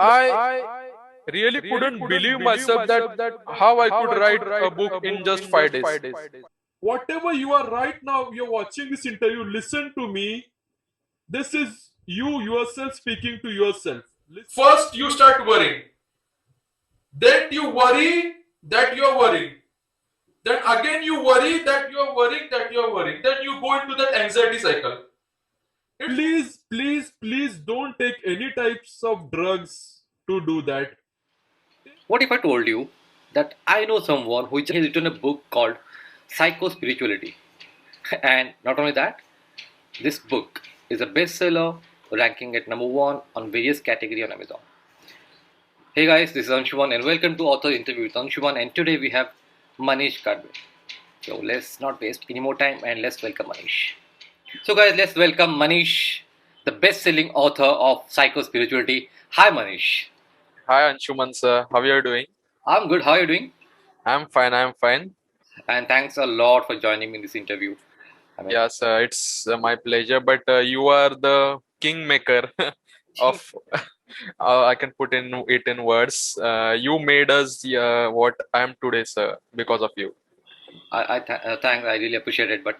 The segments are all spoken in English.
I really couldn't believe myself that how I could write a book in just 5 days. Whatever you are right now, you're watching this interview, listen to me. This is you yourself speaking to yourself. First, you start worrying. Then you worry that you're worrying. Then again you worry that you're worrying that you're worrying. Then you go into that anxiety cycle. Please don't take any types of drugs to do that. What if I told you that I know someone who has written a book called Psycho Spirituality? And not only that, this book is a bestseller ranking at number one on various categories on Amazon. Hey guys, this is Anshuman and welcome to Author Interview with Anshuman, and today we have Manish Kadve. So let's not waste any more time and let's welcome Manish. So guys, let's welcome Manish, the best-selling author of Psycho Spirituality. Hi Manish. Hi Anshuman sir, how are you doing? I'm good. How are you doing? I'm fine. And thanks a lot for joining me in this interview. I mean, Yes, it's my pleasure. But you are the kingmaker of. I can put in it in words. You made us what I am today, sir, because of you. thanks. I really appreciate it. But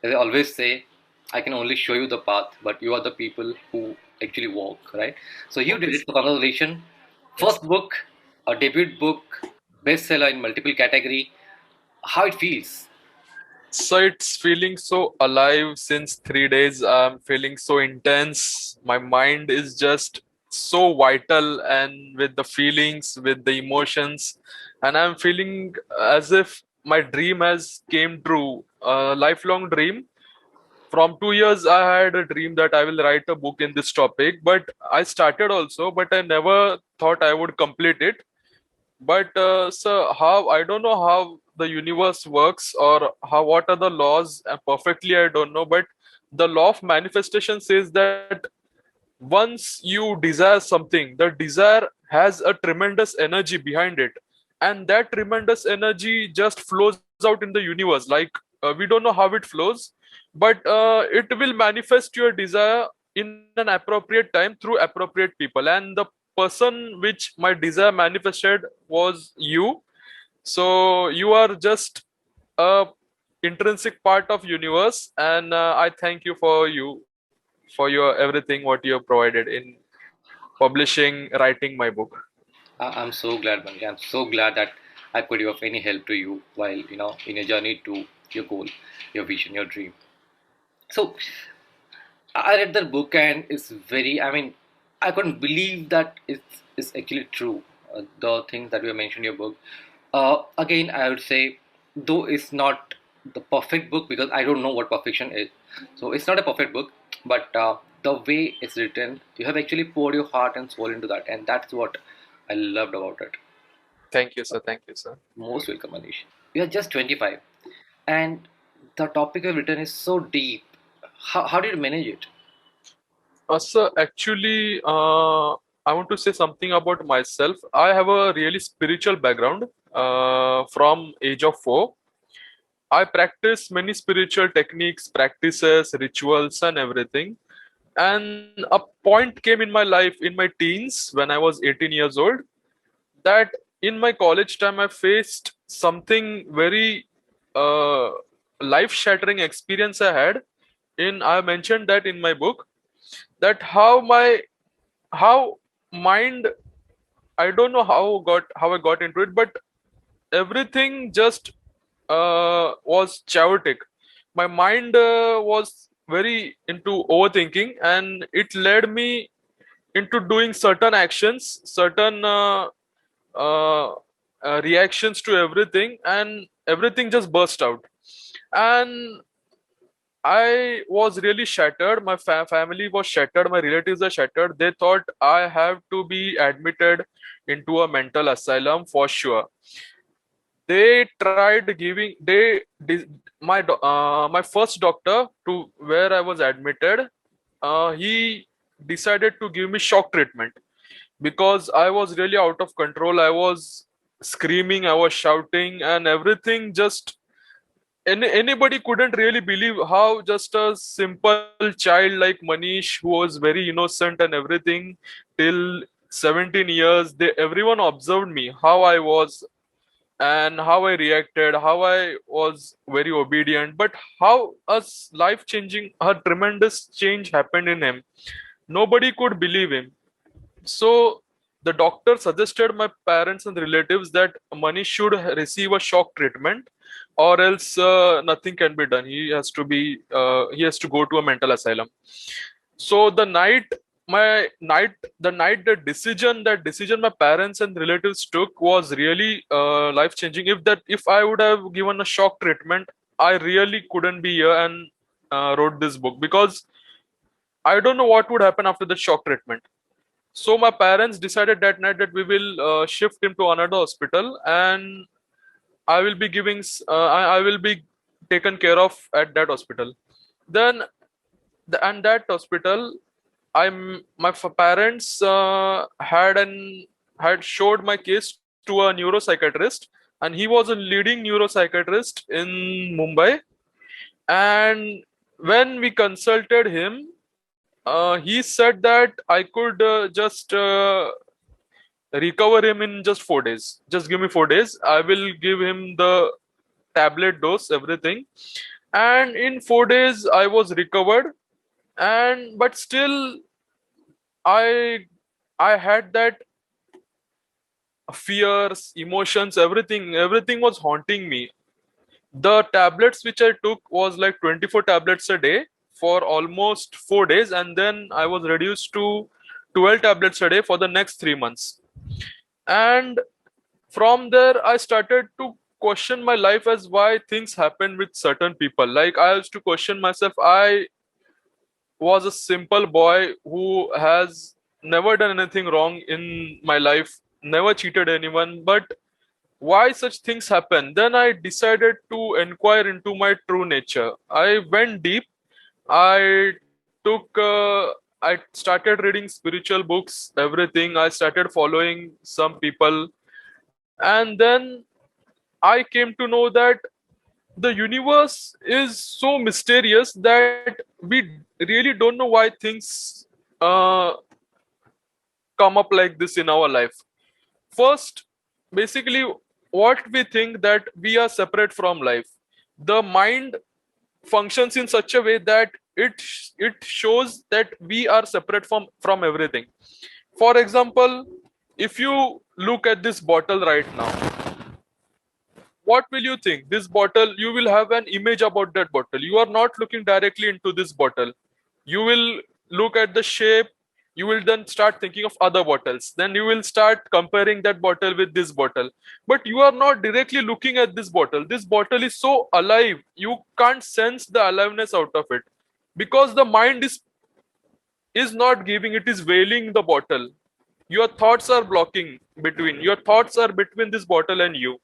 as I always say, I can only show you the path, but you are the people who actually walk, right? So you did Okay. it. So congratulations. Yes. First book, a debut book, bestseller in multiple category. How it feels? So it's feeling so alive since 3 days. I'm feeling so intense. My mind is just so vital and with the feelings, with the emotions, and I'm feeling as if my dream has came true. A lifelong dream. From 2 years, I had a dream that I will write a book in this topic, but I started also, but I never thought I would complete it. But so how I don't know how the universe works or how what are the laws perfectly I don't know. But the law of manifestation says that once you desire something, the desire has a tremendous energy behind it, and that tremendous energy just flows out in the universe. Like we don't know how it flows, but it will manifest your desire in an appropriate time through appropriate people, and the person which my desire manifested was you. So you are just a intrinsic part of universe, and I thank you for your everything what you have provided in publishing writing my book. I'm so glad, Manji. I'm so glad that I could be of any help to you while in your journey to your goal, your vision, your dream. So I read the book and it's very, I mean, I couldn't believe that it's actually true. The things that you mentioned in your book. Again, I would say, though it's not the perfect book because I don't know what perfection is. So it's not a perfect book, but the way it's written, you have actually poured your heart and soul into that. And that's what I loved about it. Thank you, sir. Thank you, sir. Most welcome, Manish. You are just 25 and the topic you've written is so deep. How did you manage it? Sir, actually, I want to say something about myself. I have a really spiritual background from age of 4. I practice many spiritual techniques, practices, rituals, and everything. And a point came in my life in my teens when I was 18 years old that in my college time I faced something very uh, life-shattering experience I had. I mentioned that in my book that how mind, I don't know how I got into it, but everything just was chaotic. My mind was very into overthinking, and it led me into doing certain actions, certain uh, reactions to everything, and everything just burst out. And I was really shattered. My family was shattered. My relatives are shattered. They thought I have to be admitted into a mental asylum for sure. They tried giving my first doctor to where I was admitted. He decided to give me shock treatment because I was really out of control. I was screaming, I was shouting, and everything just anybody couldn't really believe how just a simple child like Manish, who was very innocent and everything till 17 years, everyone observed me, how I was and how I reacted, how I was very obedient, but how a life changing, a tremendous change happened in him. Nobody could believe him. So the doctor suggested my parents and relatives that Mani should receive a shock treatment, or else nothing can be done. He has to go to a mental asylum. So the night that decision my parents and relatives took was really life changing. If I would have given a shock treatment, I really couldn't be here and wrote this book, because I don't know what would happen after the shock treatment. So my parents decided that night that we will shift him to another hospital, and I will be taken care of at that hospital. Then and that hospital, parents had showed my case to a neuropsychiatrist, and he was a leading neuropsychiatrist in Mumbai. And when we consulted him, he said that I could just recover him in just 4 days. Just give me 4 days. I will give him the tablet dose, everything. And in 4 days, I was recovered. And but still, I I had that fears, emotions, everything was haunting me. The tablets which I took was like 24 tablets a day for almost 4 days, and then I was reduced to 12 tablets a day for the next 3 months. And from there, I started to question my life as why things happen with certain people. Like I used to question myself. I was a simple boy who has never done anything wrong in my life, never cheated anyone, but why such things happen? Then I decided to inquire into my true nature. I went deep. I I started reading spiritual books, everything. I started following some people, and then I came to know that the universe is so mysterious that we really don't know why things uh, come up like this in our life. First, basically, what we think that we are separate from life. The mind functions in such a way that it shows that we are separate from everything. For example, if you look at this bottle right now, what will you think? This bottle, you will have an image about that bottle. You are not looking directly into this bottle. You will look at the shape. You will then start thinking of other bottles. Then you will start comparing that bottle with this bottle. But you are not directly looking at this bottle. This bottle is so alive. You can't sense the aliveness out of it, because the mind is not giving, it is veiling the bottle. Your thoughts are blocking between. Your thoughts are between this bottle and you.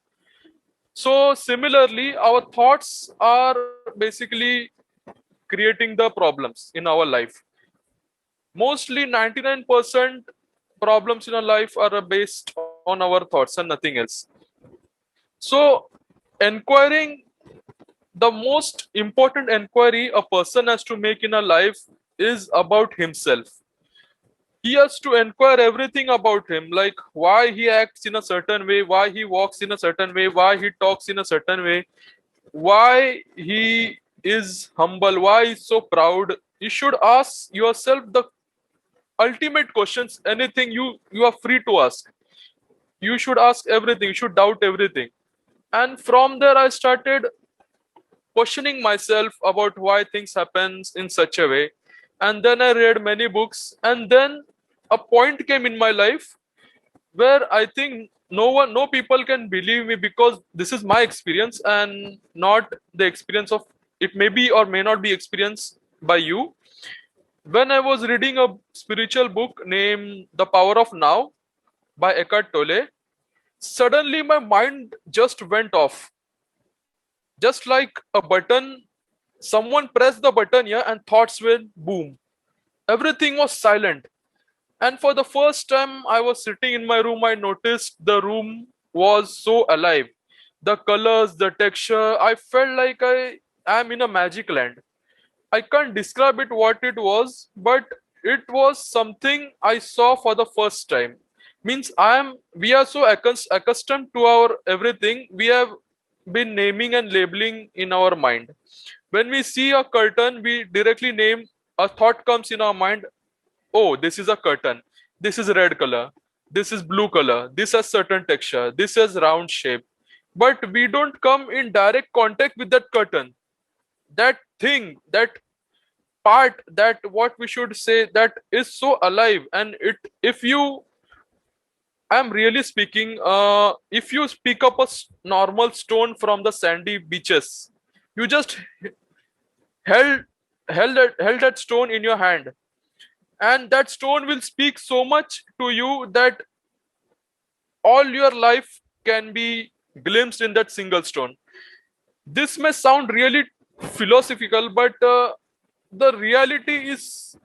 So similarly, our thoughts are basically creating the problems in our life. Mostly 99% problems in our life are based on our thoughts and nothing else. So inquiring, the most important inquiry a person has to make in a life is about himself. He has to inquire everything about him, like why he acts in a certain way, why he walks in a certain way, why he talks in a certain way, why he is humble, why he's so proud. You should ask yourself the ultimate questions. Anything you are free to ask. You should ask everything. You should doubt everything. And from there, I started questioning myself about why things happens in such a way. And then I read many books. And then a point came in my life where I think no people can believe me, because this is my experience and not the experience of, it may be or may not be experienced by you. When I was reading a spiritual book named The Power of Now by Eckhart Tolle, suddenly my mind just went off. Just like a button, someone pressed the button here and thoughts went boom. Everything was silent. And for the first time, I was sitting in my room, I noticed the room was so alive. The colors, the texture, I felt like I am in a magic land. I can't describe it what it was, but it was something I saw for the first time. Means we are so accustomed to our everything. We have been naming and labeling in our mind. When we see a curtain, we directly name, a thought comes in our mind. Oh, this is a curtain. This is red color. This is blue color. This has certain texture. This has round shape. But we don't come in direct contact with that curtain. That thing, that part, that what we should say, that is so alive. And it, if you, I'm really speaking, if you pick up a normal stone from the sandy beaches, you just held held that stone in your hand, and that stone will speak so much to you that all your life can be glimpsed in that single stone. This may sound really philosophical, but the reality is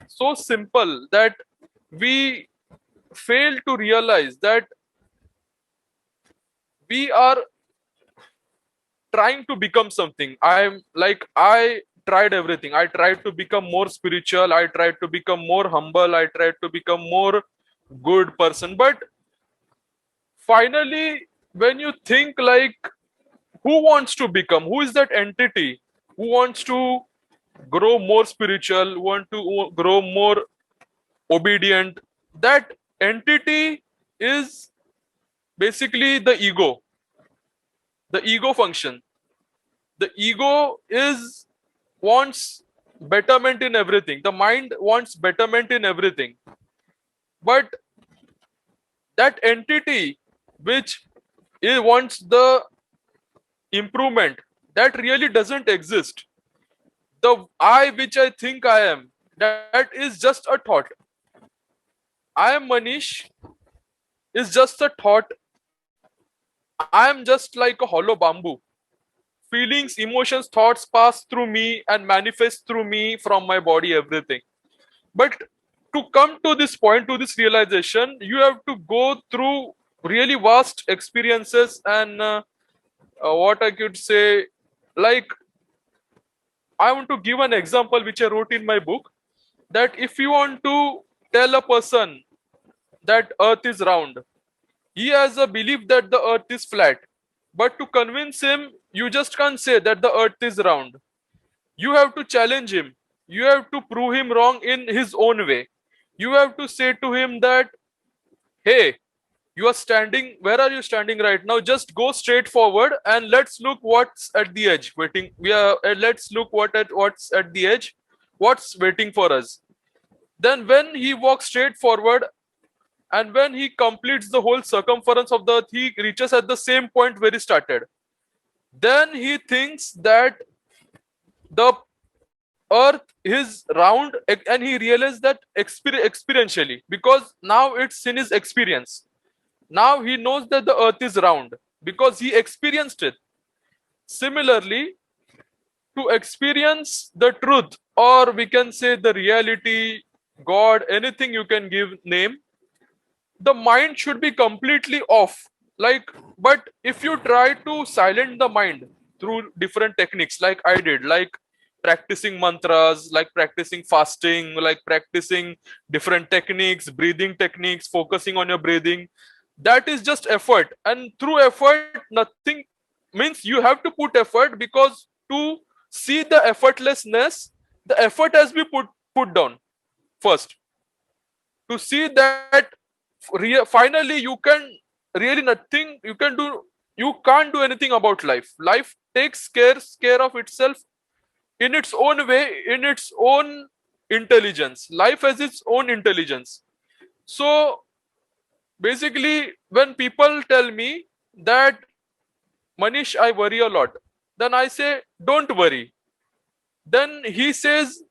so simple that we fail to realize that we are trying to become something. I tried everything. I tried to become more spiritual. I tried to become more humble. I tried to become more good person. But finally, when you think like, who wants to become? Who is that entity who wants to grow more spiritual, who want to grow more obedient? That entity is basically the ego. The ego function. The ego is wants betterment in everything. The mind wants betterment in everything. But that entity which wants the improvement, that really doesn't exist. The I which I think I am, that is just a thought. I am Manish is just a thought. I am just like a hollow bamboo. Feelings, emotions, thoughts pass through me and manifest through me from my body, everything. But to come to this point, to this realization, you have to go through really vast experiences and what I could say, like, I want to give an example which I wrote in my book, that if you want to tell a person that earth is round, he has a belief that the earth is flat. But to convince him, you just can't say that the earth is round. You have to challenge him. You have to prove him wrong in his own way. You have to say to him that, hey, you are standing, where are you standing right now? Just go straight forward and let's look what's at the edge waiting. Let's look what's at the edge, what's waiting for us. Then when he walks straight forward, and when he completes the whole circumference of the earth, he reaches at the same point where he started. Then he thinks that the earth is round, and he realizes that experientially, because now it's in his experience. Now he knows that the earth is round because he experienced it. Similarly, to experience the truth, or we can say the reality, God, anything you can give name, the mind should be completely off. Like, but if you try to silence the mind through different techniques, like I did, like practicing mantras, like practicing fasting, like practicing different techniques, breathing techniques, focusing on your breathing, that is just effort. And through effort, nothing, means you have to put effort, because to see the effortlessness, the effort has been put down first. To see that finally you can really nothing you can do, you can't do anything about life. Life takes care of itself in its own way, in its own intelligence. Life has its own intelligence. So basically, when people tell me that, Manish, I worry a lot, then I say, don't worry. Then he says,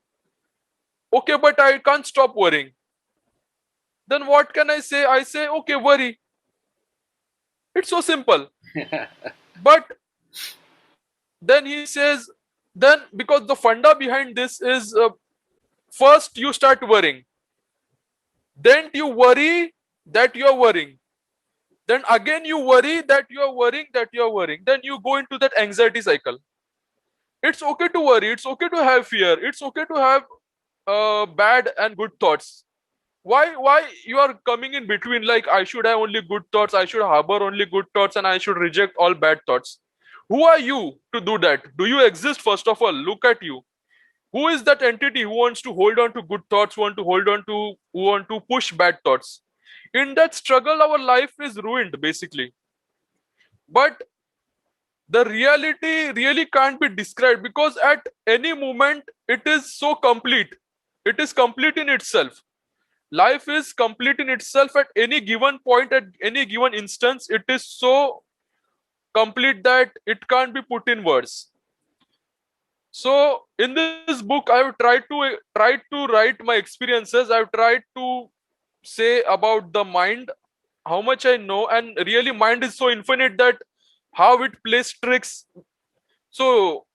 okay, but I can't stop worrying. Then what can I say? I say, okay, worry. It's so simple. But then he says, then because the funda behind this is, first you start worrying, then you worry that you are worrying, then again you worry that you are worrying, that you are worrying, then you go into that anxiety cycle. It's okay to worry, it's okay to have fear, it's okay to have bad and good thoughts. Why you are coming in between, like I should have only good thoughts, I should harbor only good thoughts, and I should reject all bad thoughts? Who are you to do that? Do you exist? First of all, look at you. Who is that entity who wants to hold on to good thoughts, who want to push bad thoughts? In that struggle, our life is ruined basically. But the reality really can't be described, because at any moment it is so complete. It is complete in itself. Life is complete in itself at any given point, at any given instance. It is so complete that it can't be put in words. So in this book, I have tried to write my experiences. I've tried to say about the mind, how much I know, and really mind is so infinite that how it plays tricks. So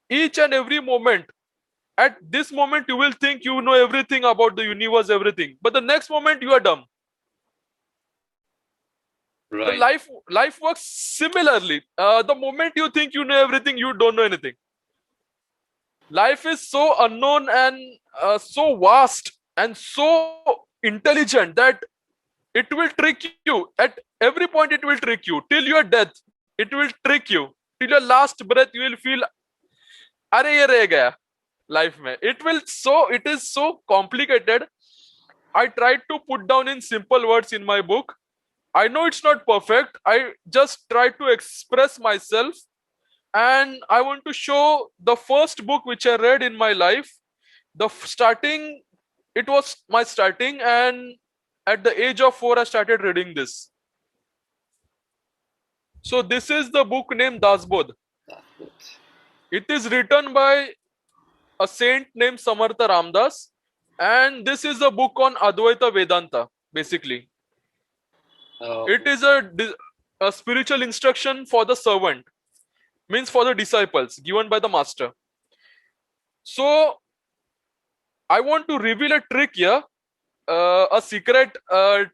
each and every moment, at this moment you will think you know everything about the universe, everything, but the next moment you are dumb. The Right. life works similarly. The moment you think you know everything, you don't know anything. Life is so unknown and so vast and so intelligent that it will trick you at every point. It will trick you till your death. It will trick you till your last breath. You will feel, अरे ये रह गया life में. It is so complicated. I tried to put down in simple words in my book. I know it's not perfect. I just try to express myself, and I want to show the first book which I read in my life. Starting, it was my starting, and at the age of 4, I started reading this. So this is the book named Dasbodh. That's good. It is written by a saint named Samartha Ramdas, and this is a book on Advaita Vedanta, basically. It is a spiritual instruction for the servant, means for the disciples, given by the master. So I want to reveal a trick here, a secret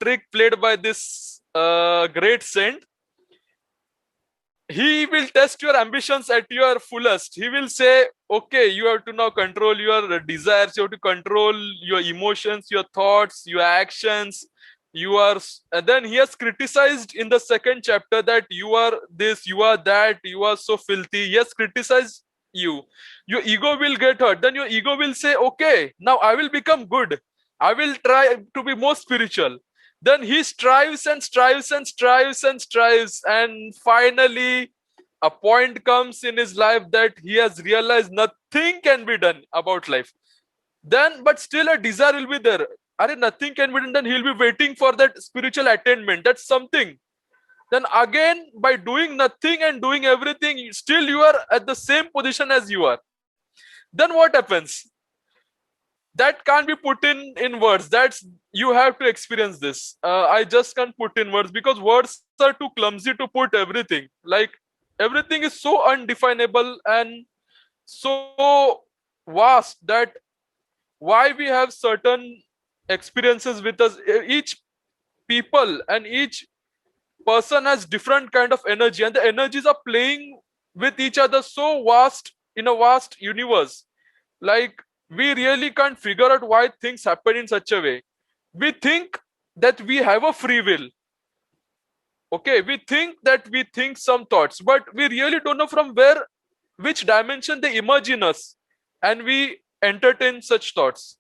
trick played by this great saint. He will test your ambitions at your fullest. He will say, okay, you have to now control your desires, you have to control your emotions, your thoughts, your actions. And then he has criticized in the second chapter that you are this, you are that, you are so filthy. He has criticized you. Your ego will get hurt. Then your ego will say, okay, now I will become good. I will try to be more spiritual. Then he strives and strives and strives and strives, and finally a point comes in his life that he has realized nothing can be done about life. Then, but still a desire will be there. Nothing can be done. Then he'll be waiting for that spiritual attainment. That's something. Then again, by doing nothing and doing everything, still you are at the same position as you are. Then what happens? That can't be put in words. That's, you have to experience this. I just can't put in words, because words are too clumsy to put everything. Like, everything is so undefinable and so vast that why we have certain experiences with us. Each people and each person has different kind of energy, and the energies are playing with each other so vast in a vast universe. Like, we really can't figure out why things happen in such a way. We think that we have a free will. Okay, we think that we think some thoughts, but we really don't know from where, which dimension they emerge in us, and we entertain such thoughts.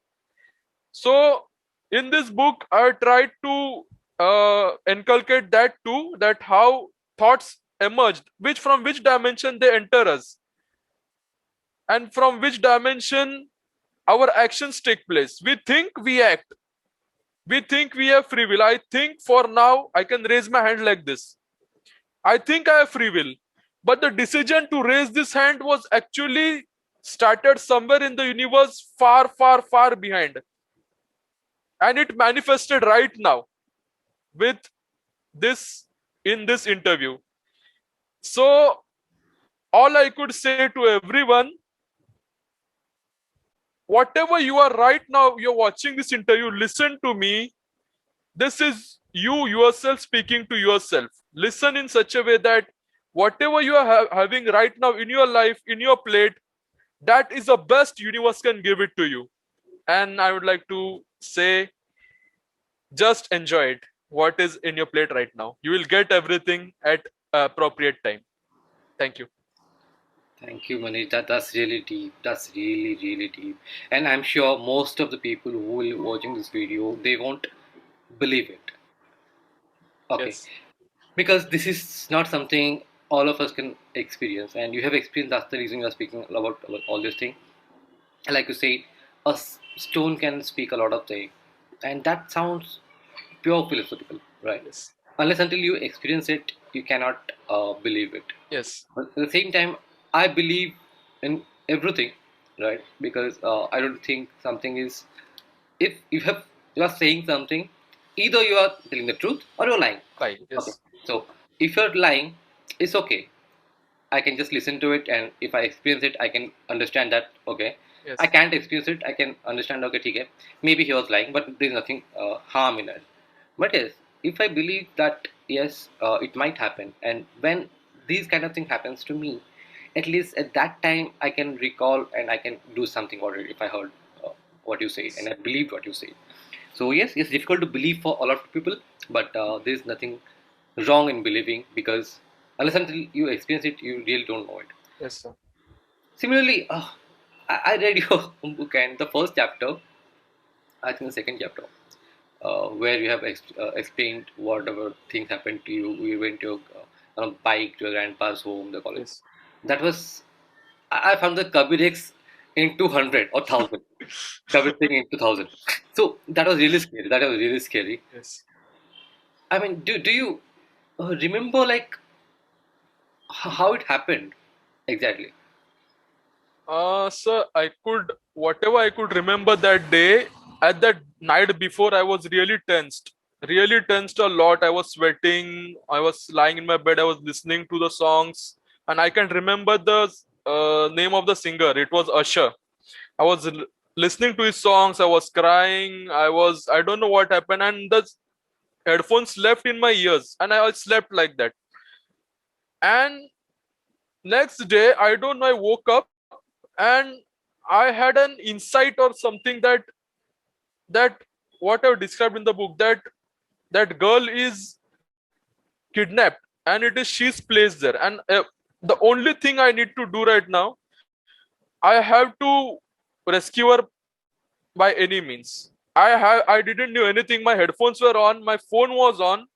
So in this book, I tried to inculcate that too, that how thoughts emerged, from which dimension they enter us, and from which dimension our actions take place. We think we act. We think we have free will. I think for now I can raise my hand like this. I think I have free will. But the decision to raise this hand was actually started somewhere in the universe, far, far, far behind. And it manifested right now with this, in this interview. So all I could say to everyone, whatever you are right now, you're watching this interview, listen to me. This is you yourself speaking to yourself. Listen in such a way that whatever you are having right now in your life, in your plate, that is the best universe can give it to you. And I would like to say, just enjoy it. What is in your plate right now? You will get everything at appropriate time. Thank you. Thank you, Manish. That's really deep. That's really, really deep. And I'm sure most of the people who will be watching this video, they won't believe it. Okay. Yes. Because this is not something all of us can experience. And you have experienced, that's the reason you're speaking about all this thing. And like you said, stone can speak a lot of things. And that sounds pure philosophical, right? Yes. Unless until you experience it, you cannot believe it. Yes. But at the same time, I believe in everything, right? Because I don't think something is, if you are saying something, either you are telling the truth or you're lying. Fine. Okay. Yes. So if you're lying, it's okay. I can just listen to it, and if I experience it, I can understand that. Okay. I Yes. can't experience it. I can understand. Okay, okay. Maybe he was lying, but there's nothing harm in it. But yes, if I believe that yes, it might happen, and when these kind of thing happens to me, at least at that time I can recall and I can do something about it if I heard what you say and I believed what you say. So yes, it's difficult to believe for a lot of people, but there's nothing wrong in believing because unless until you experience it, you really don't know it. Yes, sir. Similarly, I read your book and the first chapter, I think the second chapter, where you have explained whatever things happened to you. You went to on a bike to your grandpa's home, the college. Yes. That was I found the Kabir X in 200 or 1000. Kabir Singh in 2000. So that was really scary. That was really scary. Yes. I mean, do you remember like how it happened exactly? Sir, whatever I could remember that day, at that night before, I was really tensed a lot. I was sweating. I was lying in my bed. I was listening to the songs, and I can remember the name of the singer. It was Usher. I was listening to his songs. I was crying. I don't know what happened, and the headphones left in my ears, and I slept like that. And next day, I don't know, I woke up and I had an insight or something that what I've described in the book, that girl is kidnapped and it is she's placed there, and the only thing I need to do right now, I have to rescue her by any means. I didn't do anything. My headphones were on, my phone was on.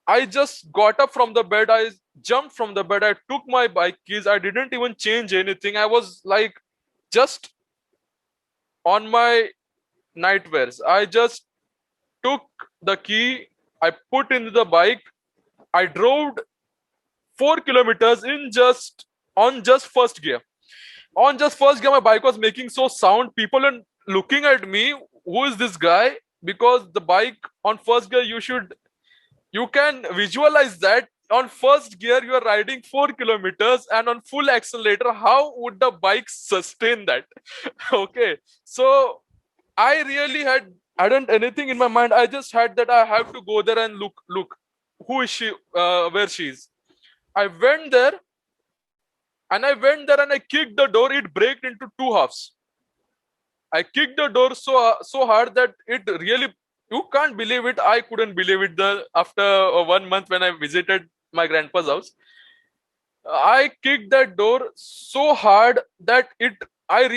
I just got up from the bed. I jumped from the bed. I took my bike keys. I didn't even change anything. I was like just on my nightwears. I just took the key. I put in the bike. I drove 4 kilometers in just on just first gear. On just first gear, my bike was making so sound. People are looking at me. Who is this guy? Because the bike on first gear, you can visualize that on first gear you are riding 4 kilometers and on full accelerator. How would the bike sustain that? Okay, so I really hadn't anything in my mind. I just had that I have to go there and look who is she, where she is. I went there and I kicked the door. It broke into two halves. I kicked the door so hard that it really, you can't believe it. I couldn't believe it. After 1 month when I visited my grandpa's house, I kicked that door so hard that I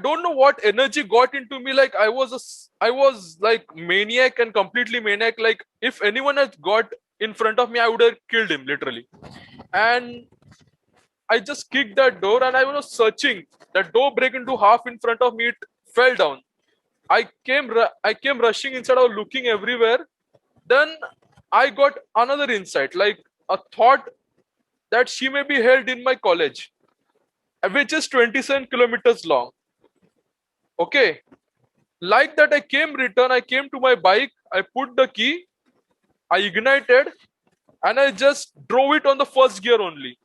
don't know what energy got into me. Like I was like maniac and completely maniac. Like if anyone had got in front of me, I would have killed him literally. And I just kicked that door and I was searching. That door break into half in front of me. It fell down. I came rushing inside. I was looking everywhere. Then I got another insight, like a thought that she may be held in my college, which is 27 kilometers long. Okay. Like that, I came to my bike, I put the key, I ignited, and I just drove it on the first gear only.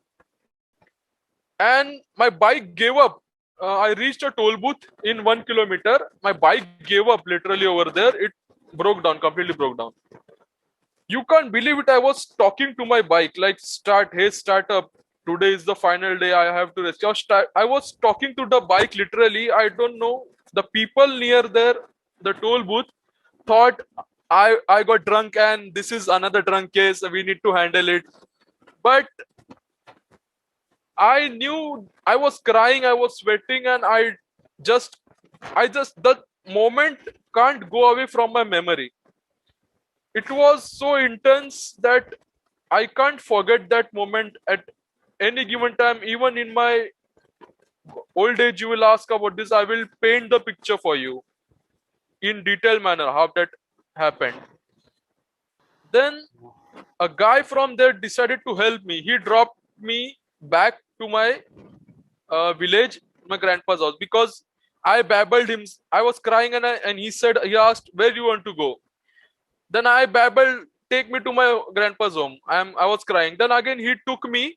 And my bike gave up. I reached a toll booth in 1 kilometer. My bike gave up literally over there. It broke down, completely broke down. You can't believe it. I was talking to my bike, like, hey, start up. Today is the final day. I have to rescue. I was talking to the bike literally. I don't know the people near there, the toll booth, thought I got drunk and this is another drunk case. We need to handle it. But I knew I was crying, I was sweating, and just, the moment can't go away from my memory. It was so intense that I can't forget that moment at any given time. Even in my old age, you will ask about this. I will paint the picture for you in detailed manner how that happened. Then a guy from there decided to help me. He dropped me back to my village, my grandpa's house, because I babbled him. I was crying, and he asked, where you want to go. Then I babbled, take me to my grandpa's home. I was crying. Then again he took me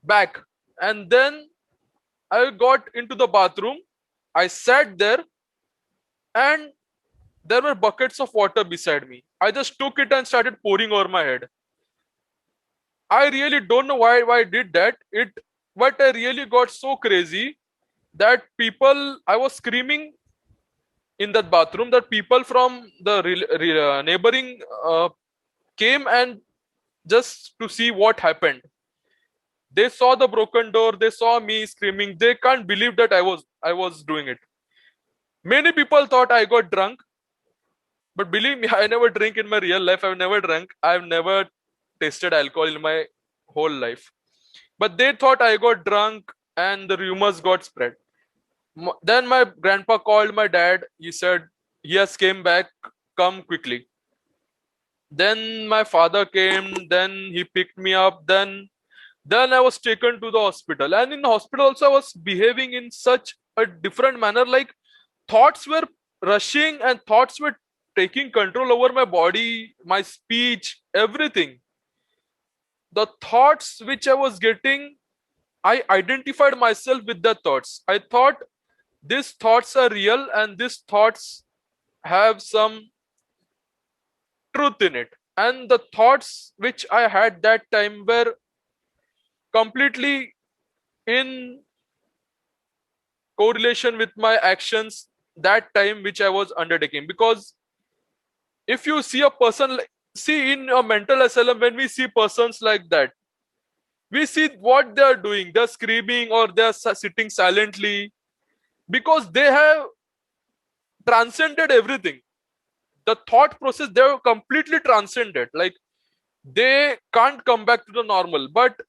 back, and then I got into the bathroom. I sat there, and there were buckets of water beside me. I just took it and started pouring over my head. I really don't know why I did that. But I really got so crazy that people, I was screaming in that bathroom, that people from the neighboring came and just to see what happened. They saw the broken door, they saw me screaming. They can't believe that I was doing it. Many people thought I got drunk, but believe me, I never drink in my real life. I've never drunk. I've never tasted alcohol in my whole life. But they thought I got drunk, and the rumors got spread. Then my grandpa called my dad. He said, he has came back, come quickly. Then my father came, then he picked me up, then I was taken to the hospital. And in the hospital also, I was behaving in such a different manner. Like, thoughts were rushing, and thoughts were taking control over my body, my speech, everything. The thoughts which I was getting, I identified myself with the thoughts. I thought these thoughts are real, and these thoughts have some truth in it. And the thoughts which I had that time were completely in correlation with my actions that time which I was undertaking. Because if you see a person, see in a mental asylum, when we see persons like that, we see what they are doing. They're screaming, or they're sitting silently, because they have transcended everything. The thought process, they have completely transcended. Like, they can't come back to the normal, but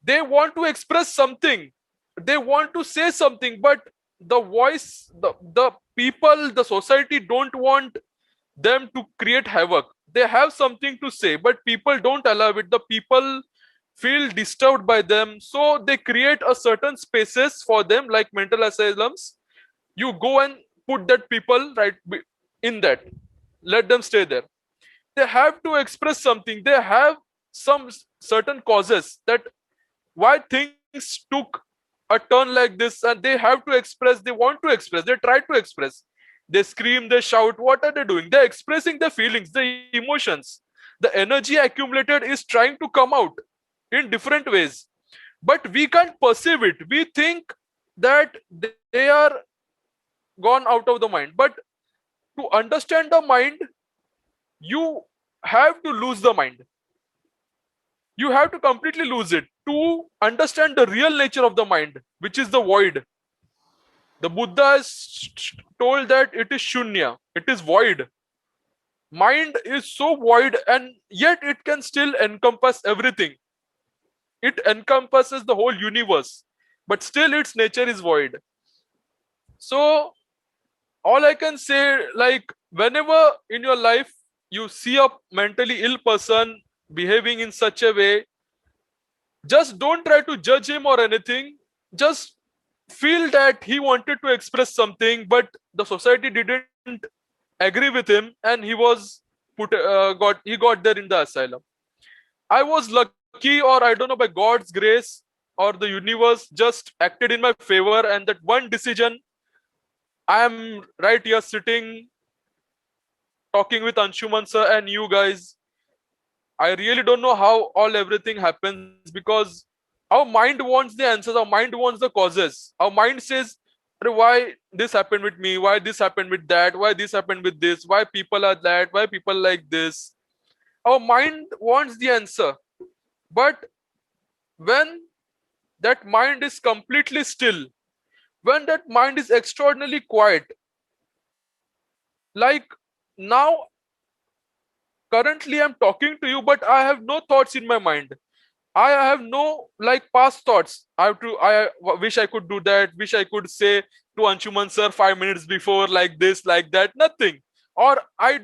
they want to express something, they want to say something, but the voice, the people, the society don't want them to create havoc. They have something to say, but people don't allow it. The people feel disturbed by them, so they create a certain spaces for them, like mental asylums. You go and put that people right in that, let them stay there. They have to express something. They have some certain causes that why things took a turn like this, and they have to express. They want to express, they try to express. They scream, they shout. What are they doing? They're expressing their feelings, the emotions. The energy accumulated is trying to come out in different ways, but we can't perceive it. We think that they are gone out of the mind. But to understand the mind, you have to lose the mind. You have to completely lose it to understand the real nature of the mind, which is the void. The Buddha is told that it is shunya, it is void. Mind is so void, and yet it can still encompass everything. It encompasses the whole universe, but still its nature is void. So, all I can say, like, whenever in your life you see a mentally ill person behaving in such a way, just don't try to judge him or anything. Just feel that he wanted to express something, but the society didn't agree with him, and he was got there in the asylum. I was lucky, or I don't know, by God's grace or the universe just acted in my favor, and that one decision, I am right here sitting talking with Anshuman sir and you guys. I really don't know how all everything happens, because our mind wants the answers, our mind wants the causes. Our mind says, why this happened with me, why this happened with that, why this happened with this, why people are that, why people like this. Our mind wants the answer. But when that mind is completely still, when that mind is extraordinarily quiet, like now, currently I'm talking to you, but I have no thoughts in my mind. I have no like past thoughts. Wish I could do that. Wish I could say to Anshuman sir 5 minutes before like this, like that. Nothing. Or I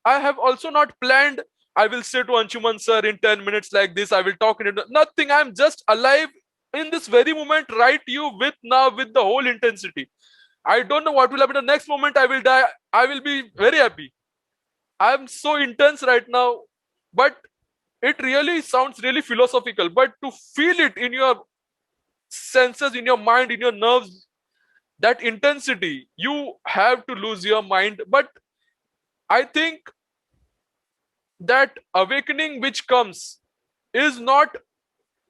have also not planned. I will say to Anshuman sir in 10 minutes like this. I will talk in it. Nothing. I'm just alive in this very moment. Right, you with now with the whole intensity. I don't know what will happen. The next moment I will die. I will be very happy. I'm so intense right now, but it really sounds really philosophical, but to feel it in your senses, in your mind, in your nerves, that intensity, you have to lose your mind. But I think that awakening which comes is not,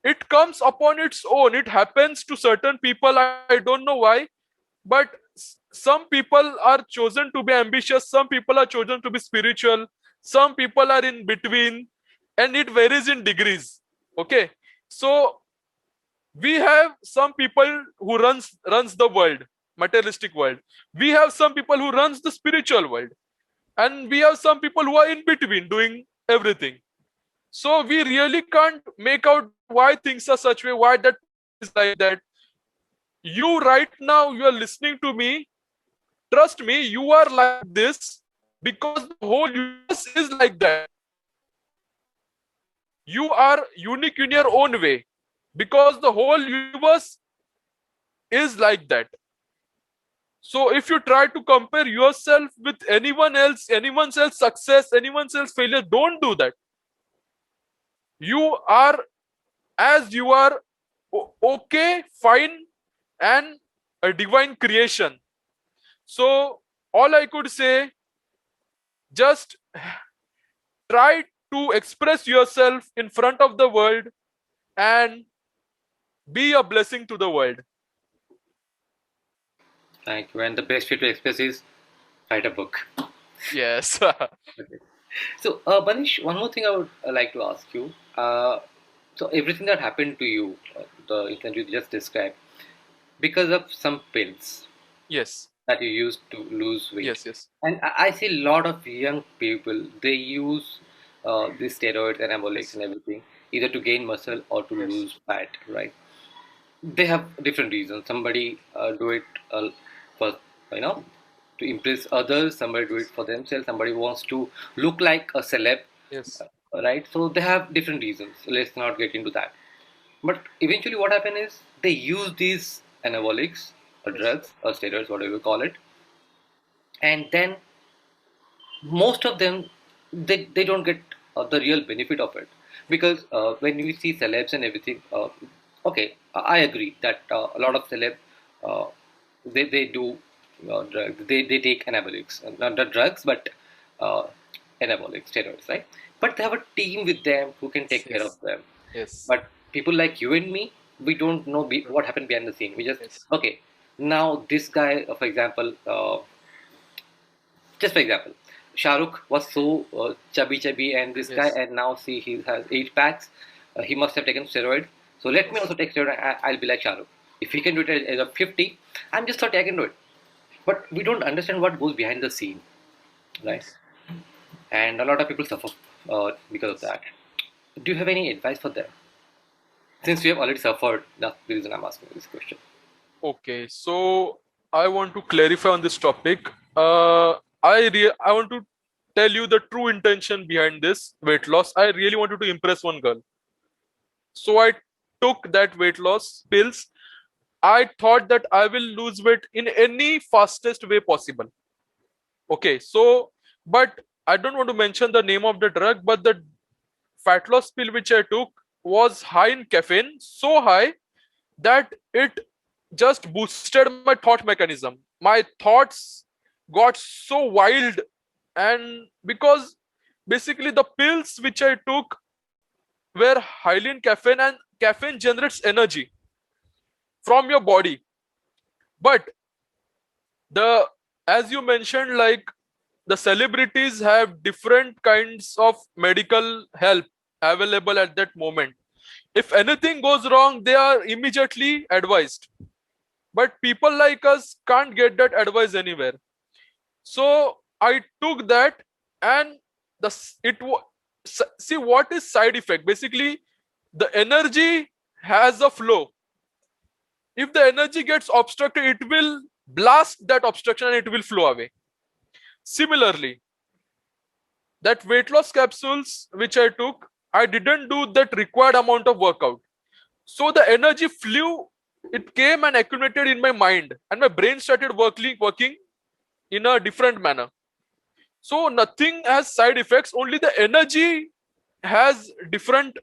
it comes upon its own. It happens to certain people. I don't know why, but some people are chosen to be ambitious, some people are chosen to be spiritual, some people are in between, and it varies in degrees. Okay, so we have some people who runs the world, materialistic world. We have some people who runs the spiritual world, and we have some people who are in between doing everything. So we really can't make out why things are such way, why that person is like that. You right now, you are listening to me. Trust me, you are like this because the whole universe is like that. You are unique in your own way because the whole universe is like that. So if you try to compare yourself with anyone else, anyone's else success, anyone's else failure, don't do that. You are as you are, okay, fine, and a divine creation. So all I could say, just try to express yourself in front of the world and be a blessing to the world. Thank you. And the best way to express is write a book. Yes. Okay. So, Manish, one more thing I would like to ask you. So, everything that happened to you, the incident you just described, because of some pills Yes. that you used to lose weight. Yes. Yes. And I see a lot of young people, they use these steroids, anabolics, Yes. and everything, either to gain muscle or to Yes. lose fat, right? They have different reasons. Somebody do it for, you know, to impress others. Somebody do it for themselves. Somebody wants to look like a celeb, Yes. right? So they have different reasons. Let's not get into that. But eventually, what happens is they use these anabolics or Yes. drugs or steroids, whatever you call it, and then most of them they don't get the real benefit of it because when we see celebs and everything, okay, I agree that a lot of celeb uh, they do drugs, they take anabolics, not the drugs but uh, anabolic steroids, right? But they have a team with them who can take care of Yes. them. Yes. But people like you and me, we don't know what happened behind the scene. We just, Yes. okay, now this guy, for example, just for example, Shahrukh was so chubby, chubby, and this guy, Yes. and now see he has 8 packs. He must have taken steroid. So let me Yes. also take steroid. I'll be like Shahrukh. If he can do it as a 50, I'm just 30. I can do it. But we don't understand what goes behind the scene, right? Yes. And a lot of people suffer because of Yes. that. Do you have any advice for them? Since we have already suffered, that's the reason I'm asking this question. Okay, so I want to clarify on this topic. I want to tell you the true intention behind this weight loss. I really wanted to impress one girl, so I took that weight loss pills. I thought that I will lose weight in any fastest way possible. Okay, so but I don't want to mention the name of the drug, but the fat loss pill which I took was high in caffeine, so high that it just boosted my thought mechanism. My thoughts got so wild, and because basically the pills which I took were highly in caffeine, and caffeine generates energy from your body. But the as you mentioned, like the celebrities have different kinds of medical help available at that moment. If anything goes wrong, they are immediately advised. But people like us can't get that advice anywhere. So I took that, and the s- it wa- see what is side effect. Basically, the energy has a flow. If the energy gets obstructed, it will blast that obstruction and it will flow away. Similarly, that weight loss capsules which I took, I didn't do that required amount of workout. So the energy flew, it came and accumulated in my mind, and my brain started working in a different manner. So nothing has side effects, only the energy has different,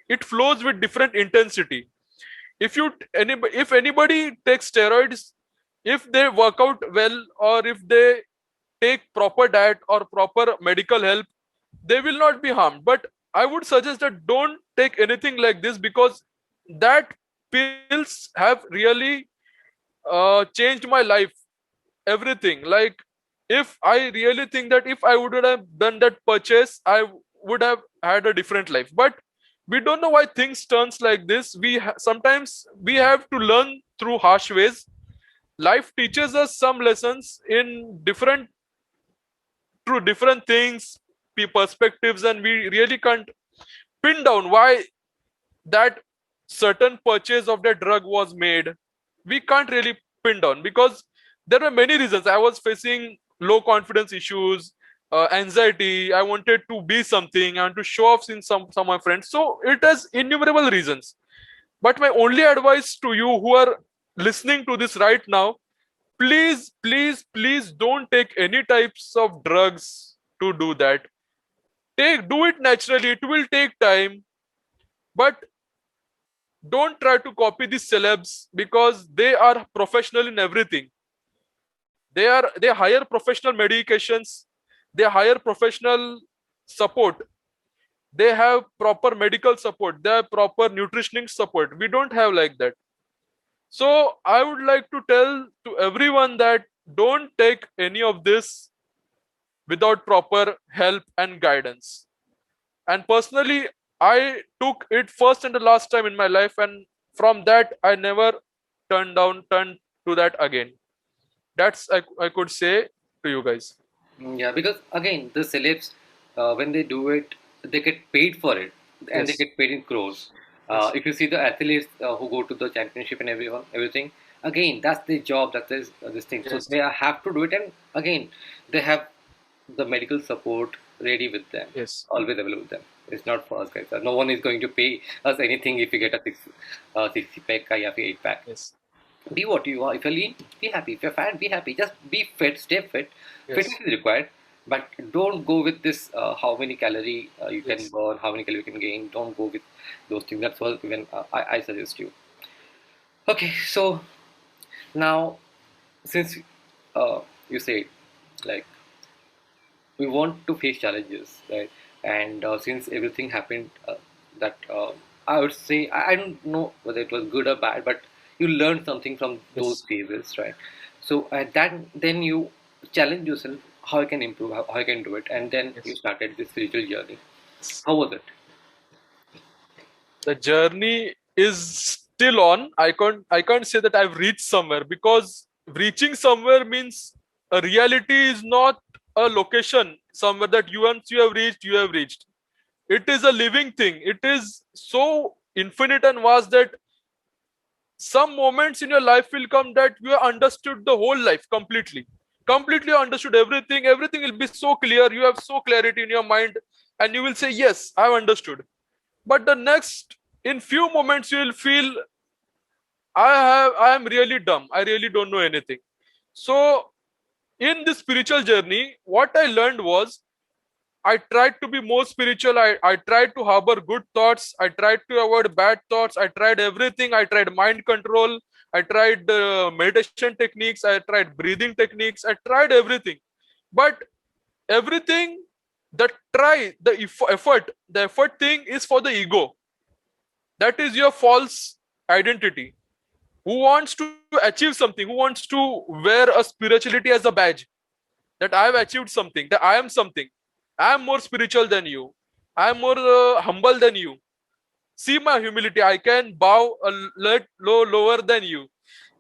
it flows with different intensity. If anybody takes steroids, if they work out well, or if they take proper diet or proper medical help, they will not be harmed. But I would suggest that don't take anything like this, because that pills have really changed my life, everything. Like, if I really think that if I would have done that purchase, I would have had a different life. But we don't know why things turns like this. Sometimes we have to learn through harsh ways. Life teaches us some lessons in different, through different things, perspectives, and we really can't pin down why that certain purchase of that drug was made. We can't really pin down, because there were many reasons. I was facing low confidence issues, anxiety. I wanted to be something and to show off in some of my friends. So it has innumerable reasons. But my only advice to you who are listening to this right now, please, please, please don't take any types of drugs to do that. Do it naturally. It will take time, but don't try to copy these celebs, because they are professional in everything. They hire professional medications, they hire professional support, they have proper medical support, they have proper nutritionist support. We don't have like that. So I would like to tell to everyone that don't take any of this without proper help and guidance. And personally, I took it first and the last time in my life, and from that I never turned to that again. That's I could say to you guys. Yeah, because again, the celebs, when they do it, they get paid for it, and they Yes. get paid in crores. Yes. If you see the athletes who go to the championship and everything, again, that's their job, that's this thing. So Yes. they have to do it, and again, they have the medical support ready with them, Yes. always available with them. It's not for us guys. No one is going to pay us anything if we get a 60 pack or 8 pack. Yes. Be what you are. If you're lean, be happy. If you're fat, be happy. Just be fit, stay fit. Fitness Yes. is required, but don't go with this how many calorie you can Yes. burn, how many calorie you can gain. Don't go with those things. That's all even I suggest you. Okay, so now since you say like we want to face challenges, right? And since everything happened, that I would say I don't know whether it was good or bad, but you learned something from those Yes. phases, right? So that then you challenge yourself how I can improve, how I can do it, and then you Yes. started this spiritual journey. Yes. How was it? The journey is still on. I can't say that I've reached somewhere, because reaching somewhere means a reality is not a location somewhere that you once you have reached. It is a living thing. It is so infinite and vast that some moments in your life will come that you have understood the whole life completely understood everything will be so clear, you have so clarity in your mind, and you will say yes, I've understood. But the next, in few moments, you will feel I am really dumb, I really don't know anything. So in this spiritual journey, what I learned was, I tried to be more spiritual. I tried to harbor good thoughts. I tried to avoid bad thoughts. I tried everything. I tried mind control. I tried meditation techniques. I tried breathing techniques. I tried everything. But everything, the effort thing is for the ego. That is your false identity. who wants to achieve something, who wants to wear a spirituality as a badge, that I have achieved something, that I am something, I am more spiritual than you, I am more humble than you. See my humility, I can bow a lower than you.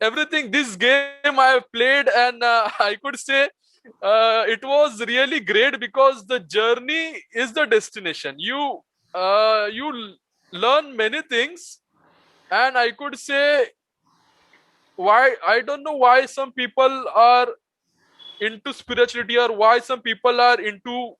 Everything, this game I have played, and I could say it was really great, because the journey is the destination. You learn many things, and I could say, why, I don't know why some people are into spirituality, or why some people are into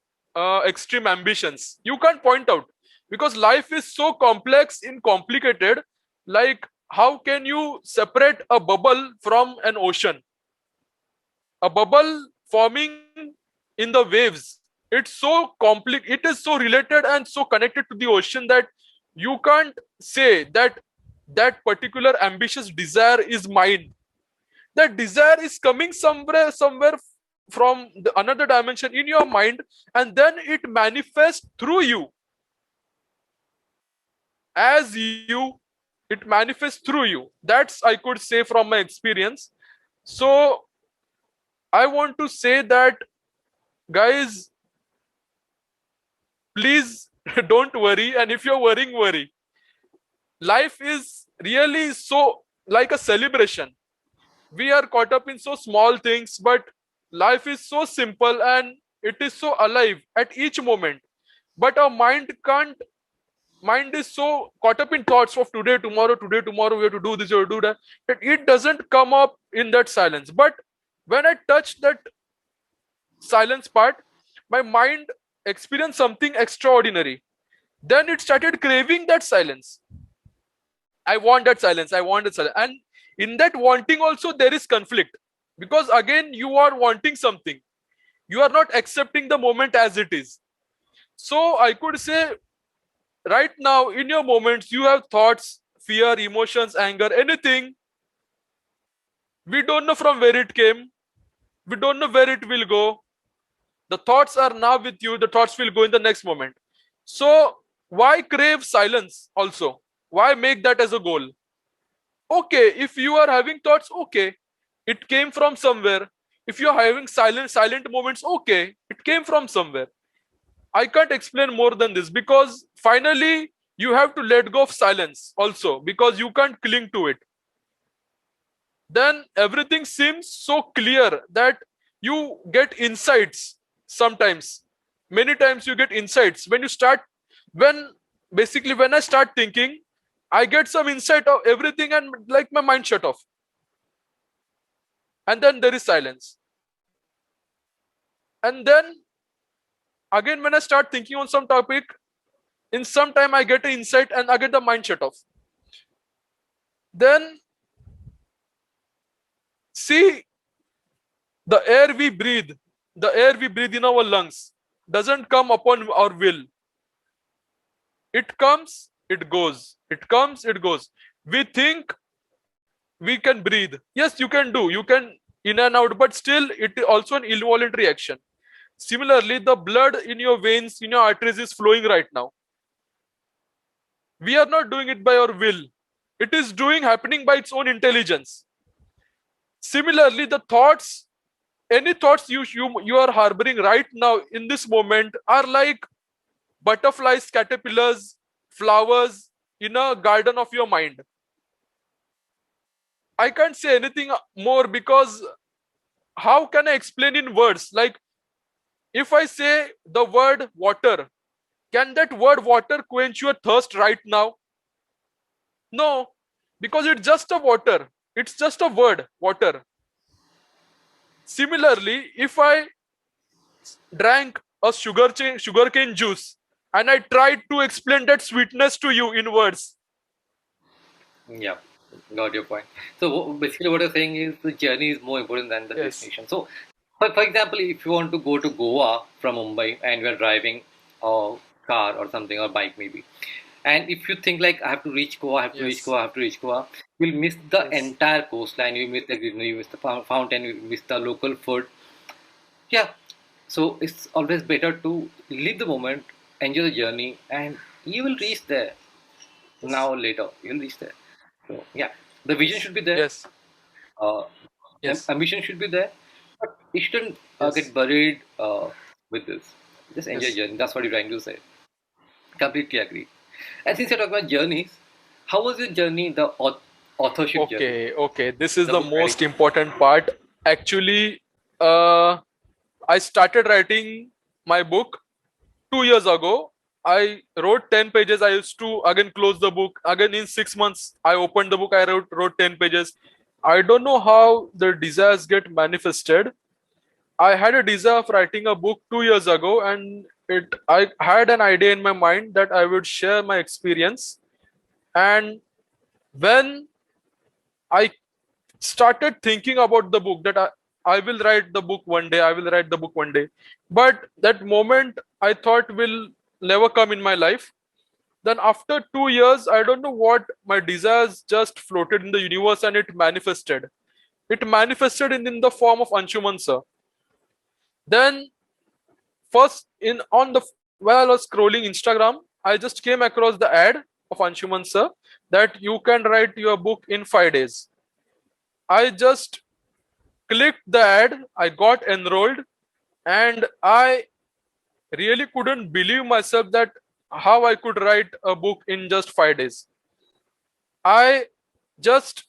extreme ambitions. You can't point out, because life is so complex and complicated. Like, how can you separate a bubble from an ocean? A bubble forming in the waves, it's so complex, it is so related and so connected to the ocean, that you can't say that that particular ambitious desire is mine. That desire is coming somewhere from another dimension in your mind, and then it manifests through you, as you, it manifests through you. That's, I could say, from my experience. So I want to say that, guys, please don't worry, and if you're worrying, worry. Life is really so like a celebration. We are caught up in so small things, but life is so simple, and it is so alive at each moment. But our mind is so caught up in thoughts of today, tomorrow, we have to do this, we have to do that, that it doesn't come up in that silence. But when I touch that silence part, my mind experienced something extraordinary. Then it started craving that silence. I want that silence, I want that silence. And in that wanting also there is conflict, because again you are wanting something, you are not accepting the moment as it is. So I could say, right now in your moments you have thoughts, fear, emotions, anger, anything. We don't know from where it came, we don't know where it will go. The thoughts are now with you, the thoughts will go in the next moment. So why crave silence also? Why make that as a goal? Okay, if you are having thoughts, okay, it came from somewhere. If you are having silent moments, okay, it came from somewhere. I can't explain more than this, because finally you have to let go of silence also, because you can't cling to it. Then everything seems so clear that you get insights sometimes. Many times you get insights when you start, when basically when I start thinking, I get some insight of everything, and like my mind shut off. And then there is silence. And then again, when I start thinking on some topic, in some time I get an insight, and again the mind shut off. Then see, the air we breathe, the air we breathe in our lungs doesn't come upon our will. It comes, it goes. It comes, it goes. We think we can breathe. Yes, you can do. You can in and out, but still it is also an involuntary action. Similarly, the blood in your veins, in your arteries is flowing right now. We are not doing it by our will. It is happening by its own intelligence. Similarly, the thoughts, any thoughts you are harboring right now in this moment are like butterflies, caterpillars, flowers in a garden of your mind. I can't say anything more, because how can I explain in words? Like, if I say the word water, can that word water quench your thirst right now? No, because it's just a water. It's just a word, water. Similarly, if I drank a sugarcane juice, and I tried to explain that sweetness to you in words. Yeah, got your point. So basically, what you're saying is the journey is more important than the Yes. destination. So, for example, if you want to go to Goa from Mumbai and you're driving a car or something or bike maybe, and if you think like I have to reach Goa, I have to reach Yes. Goa, I have to reach Goa, you'll miss the Yes. entire coastline. You miss the greenery, you miss the fountain, you miss the local food. Yeah. So it's always better to live the moment, enjoy the journey, and you will reach there. Yes. Now or later, you'll reach there. So yeah. The vision should be there. Yes. Uh, Yes. ambition should be there, but it shouldn't get Yes. buried with this. Just enjoy Yes. journey. That's what you're trying to say. Completely agree. And since you're talking about journeys, how was your journey, the authorship journey, Okay. Okay. This is the the book writing? most important part. Actually, uh, I started writing my book 2 years ago. I wrote 10 pages. I used to again close the book. Again, in 6 months, I opened the book. I wrote 10 pages. I don't know how the desires get manifested. I had a desire of writing a book 2 years ago, and I had an idea in my mind that I would share my experience. And when I started thinking about the book, that I will write the book one day, I will write the book one day. But that moment I thought will never come in my life. Then after 2 years, I don't know what, my desires just floated in the universe and it manifested. It manifested in the form of Anshuman sir. Then first in on the while I was scrolling Instagram, I just came across the ad of Anshuman sir that you can write your book in 5 days. I just clicked the ad, I got enrolled, and I really couldn't believe myself that how I could write a book in just 5 days. I just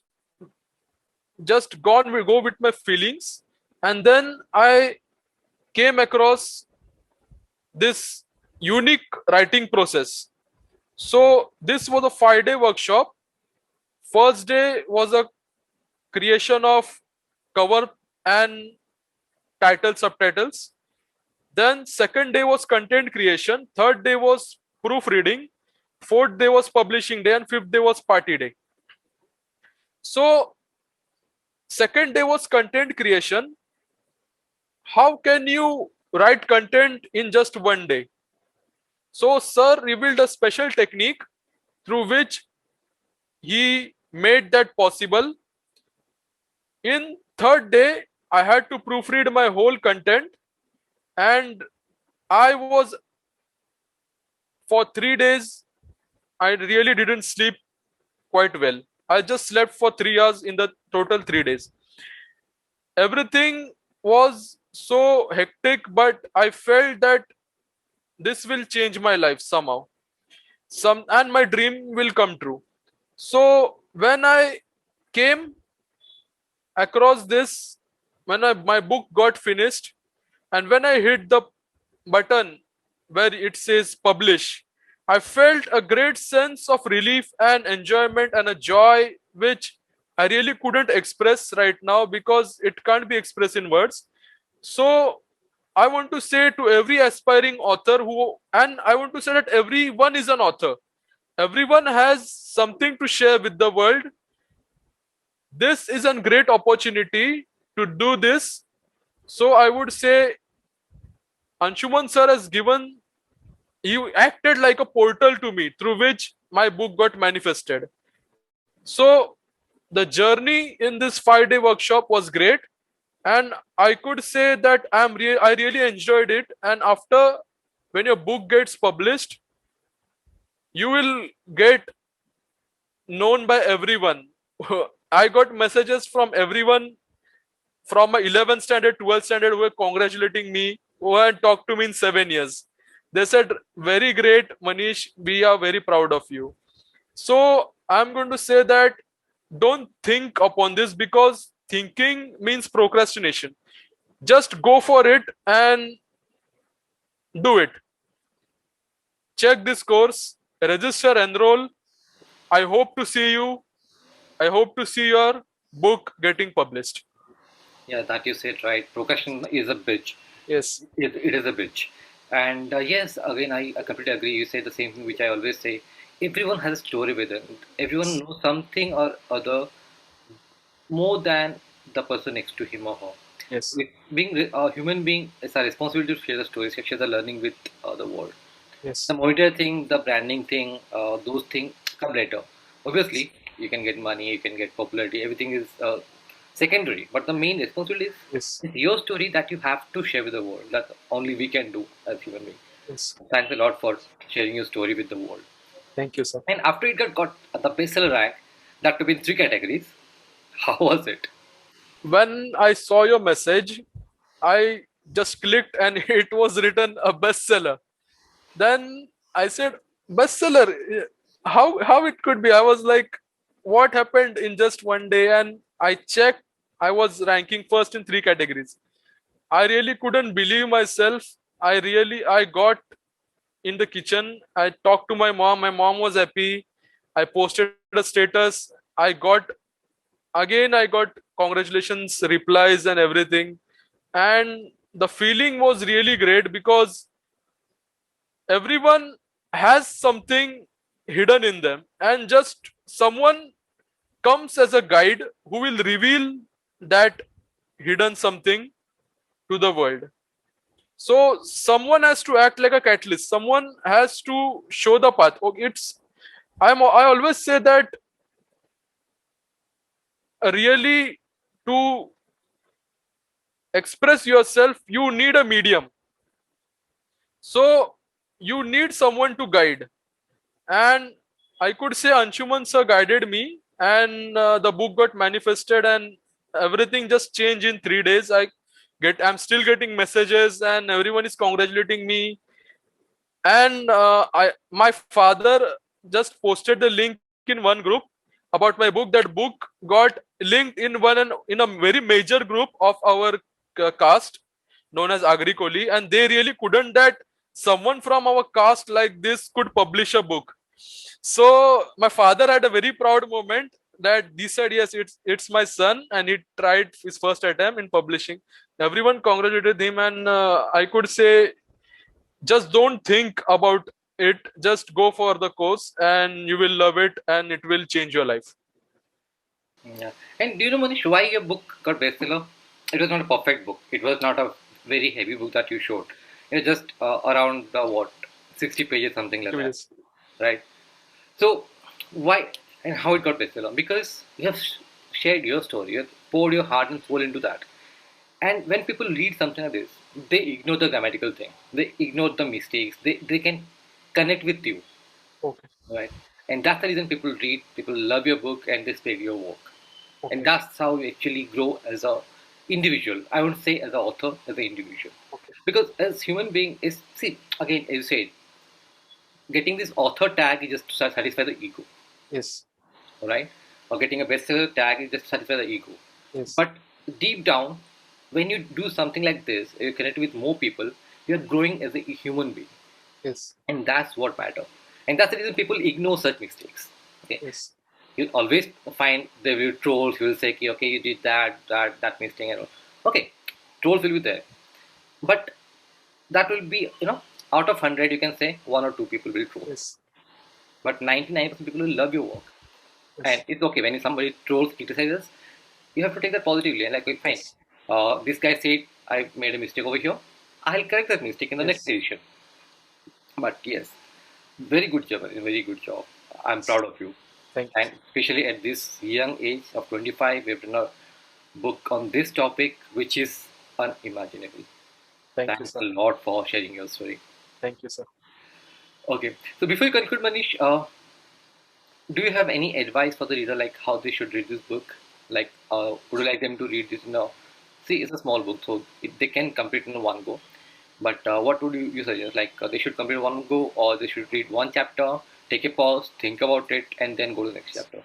go with my feelings, and then I came across this unique writing process. So this was a 5 day workshop. First day was a creation of cover and title subtitles. Then second day was content creation. Third day was proofreading. Fourth day was publishing day, and fifth day was party day. So second day was content creation. How can you write content in just one day? So sir revealed a special technique through which he made that possible. In third day, I had to proofread my whole content, and I was, for 3 days, I really didn't sleep quite well. I just slept for 3 hours in the total 3 days. Everything was so hectic, but I felt that this will change my life somehow. And my dream will come true. So when I came across this, when my book got finished, and when I hit the button where it says publish, I felt a great sense of relief and enjoyment and a joy which I really couldn't express right now because it can't be expressed in words. So I want to say to every aspiring author and I want to say that everyone is an author. Everyone has something to share with the world. This is a great opportunity to do this. So I would say Anshuman sir has given, he acted like a portal to me through which my book got manifested. So the journey in this 5 day workshop was great, and I could say that I really enjoyed it. And after, when your book gets published, you will get known by everyone. I got messages from everyone from my 11th standard, 12th standard who were congratulating me, who had talked to me in 7 years. They said, very great, Manish, we are very proud of you. So I'm going to say that don't think upon this, because thinking means procrastination. Just go for it and do it. Check this course, register, enroll. I hope to see you. I hope to see your book getting published. Yeah, that you said right. Procrastination is a bitch. Yes. It is a bitch. And yes, again, I completely agree. You say the same thing, which I always say. Everyone has a story with it. Everyone Yes. knows something or other more than the person next to him or her. Yes. Being a human being, it's a responsibility to share the stories, share the learning with the world. The Yes. monetary thing, the branding thing, those things come later. Obviously, you can get money, you can get popularity, everything is secondary. But the main responsibility Yes. is your story that you have to share with the world. That only we can do as human beings. Yes. Thanks a lot for sharing your story with the world. Thank you, sir. And after it got the bestseller rank, That to be in three categories. How was it? When I saw your message, I just clicked and it was written a bestseller. Then I said, bestseller, how it could be? I was like, what happened in just one day? And I checked, I was ranking first in three categories. I really couldn't believe myself. I got in the kitchen. I talked to my mom. My mom was happy. I posted a status. I got congratulations replies and everything. And the feeling was really great because everyone has something hidden in them, and just someone comes as a guide who will reveal that hidden something to the world. So someone has to act like a catalyst. Someone has to show the path. Okay, I always say that really to express yourself, you need a medium. So you need someone to guide. And I could say Anshuman sir guided me, and the book got manifested, and everything just changed in 3 days. I'm still getting messages, and everyone is congratulating me. And my father just posted the link in one group about my book. That book got linked in a very major group of our caste known as Agri Koli, and they really couldn't that someone from our caste like this could publish a book. So my father had a very proud moment that he said, yes, it's my son, and he tried his first attempt in publishing. Everyone congratulated him, and I could say, just don't think about it. Just go for the course, and you will love it, and it will change your life. Yeah. And do you know, Manish, why your book got bestseller? It was not a perfect book. It was not a very heavy book that you showed. It was just around the what, 60 pages, something like that, Yes. right? So why and how it got bestseller? Because you have shared your story, you have poured your heart and soul into that. And when people read something like this, they ignore the grammatical thing. They ignore the mistakes. They can connect with you, Okay. right? And that's the reason people read, people love your book, and they spread your work. And Okay. that's how you actually grow as a individual. I would say as an author, as an individual, Okay. because as human being is see again as you said, getting this author tag is just to satisfy the ego, Yes. right? Or getting a bestseller tag is just to satisfy the ego. Yes. But deep down, when you do something like this, you connect with more people, you're growing as a human being, Yes. and that's what matters. And that's the reason people ignore such mistakes. Okay, Yes. you'll always find there will be trolls who will say, okay, you did that mistake, and all. Okay, trolls will be there, but that will be out of 100 you can say one or two people will troll, Yes. but 99% people will love your work. And Yes. it's okay when somebody trolls criticizes, you have to take that positively and like, okay, fine, Yes. this guy said I made a mistake over here, I'll correct that mistake in the next Yes. edition. But yes, very good job, very good job. I'm Yes. proud of you. Thank you, And sir. especially at this young age of 25, we've done a book on this topic, which is unimaginable. Thank you, Thanks sir. a lot for sharing your story. Thank you, sir. Okay, so before you conclude, Manish, do you have any advice for the reader, like how they should read this book? Like, would you like them to read this in a, see, it's a small book, so they can complete in one go. But what would you suggest? Like, they should complete one go, or they should read one chapter, take a pause, think about it, and then go to the next chapter.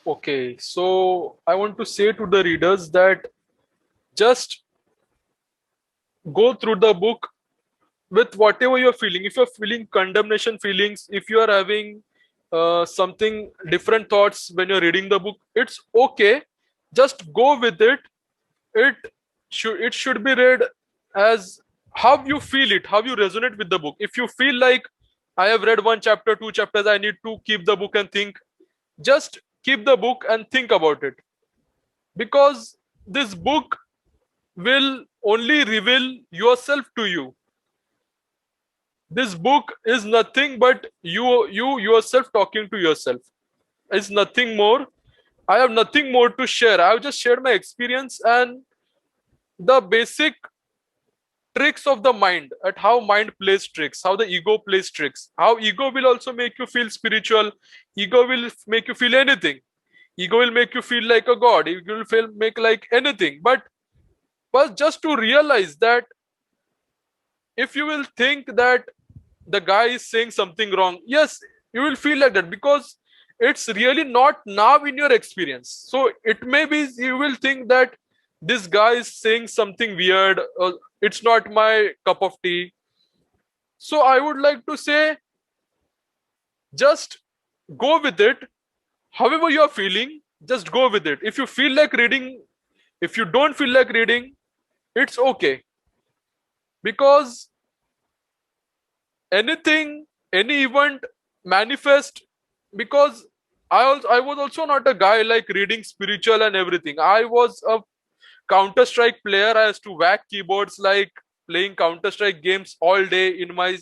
Okay, so I want to say to the readers that just go through the book with whatever you're feeling. If you're feeling condemnation feelings, if you are having something different thoughts when you're reading the book, it's okay. Just go with it. It should be read as how you feel it, how you resonate with the book. If you feel like I have read one chapter, two chapters, I need to keep the book and think, just keep the book and think about it, because this book will only reveal yourself to you. This book is nothing but you yourself talking to yourself. It's nothing more. I have nothing more to share. I've just shared my experience and the basic tricks of the mind, at how mind plays tricks, how the ego plays tricks, how ego will also make you feel spiritual, ego will make you feel anything, ego will make you feel like a god, ego will feel make like anything. But just to realize that if you will think that the guy is saying something wrong, yes, you will feel like that because it's really not now in your experience. So it may be you will think that this guy is saying something weird, it's not my cup of tea. So I would like to say, just go with it. However you are feeling, just go with it. If you feel like reading, if you don't feel like reading, it's okay. Because anything, any event manifest, because I was also not a guy like reading spiritual and everything. I was a Counter Strike player. I used to whack keyboards like playing Counter Strike games all day in my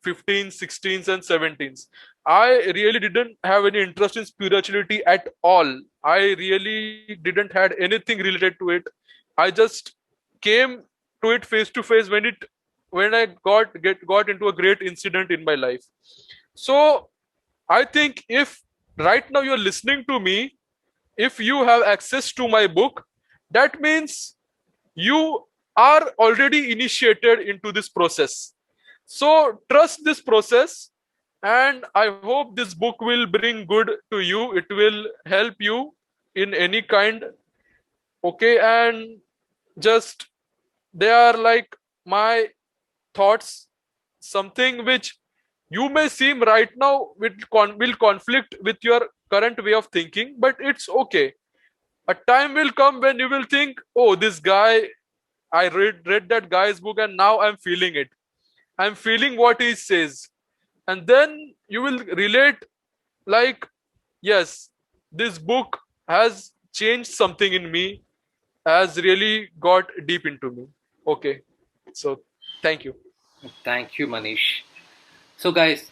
15s, 16s, and 17s. I really didn't have any interest in spirituality at all. I really didn't had anything related to it. I just came to it face to face when I got into a great incident in my life. So I think if right now you're listening to me, if you have access to my book, that means you are already initiated into this process. So trust this process, and I hope this book will bring good to you. It will help you in any kind. Okay, and just they are like my thoughts, something which you may seem right now will conflict with your current way of thinking, but it's okay. A time will come when you will think, oh, this guy, I read that guy's book and now I'm feeling it. I'm feeling what he says. And then you will relate like, yes, this book has changed something in me, has really got deep into me. Okay. So thank you. Thank you, Manish. So, guys,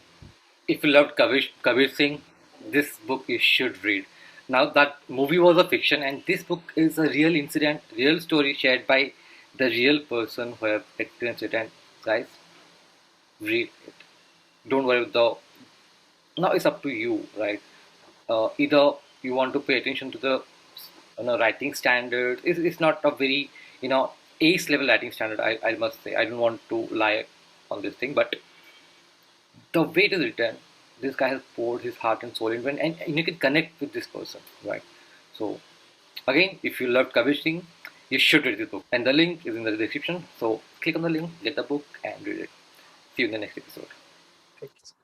if you loved Kabir Singh, this book you should read. Now, that movie was a fiction, and this book is a real incident, real story shared by the real person who have experienced it. And guys, read it. Don't worry. Now it's up to you, right? Either you want to pay attention to the writing standard. It's not a very ace level writing standard. I must say I don't want to lie on this thing, but the way it is written, this guy has poured his heart and soul into it, and you can connect with this person, right? So again, if you loved Kabir Singh, you should read this book, and the link is in the description. So click on the link, get the book, and read it. See you in the next episode. Thank you.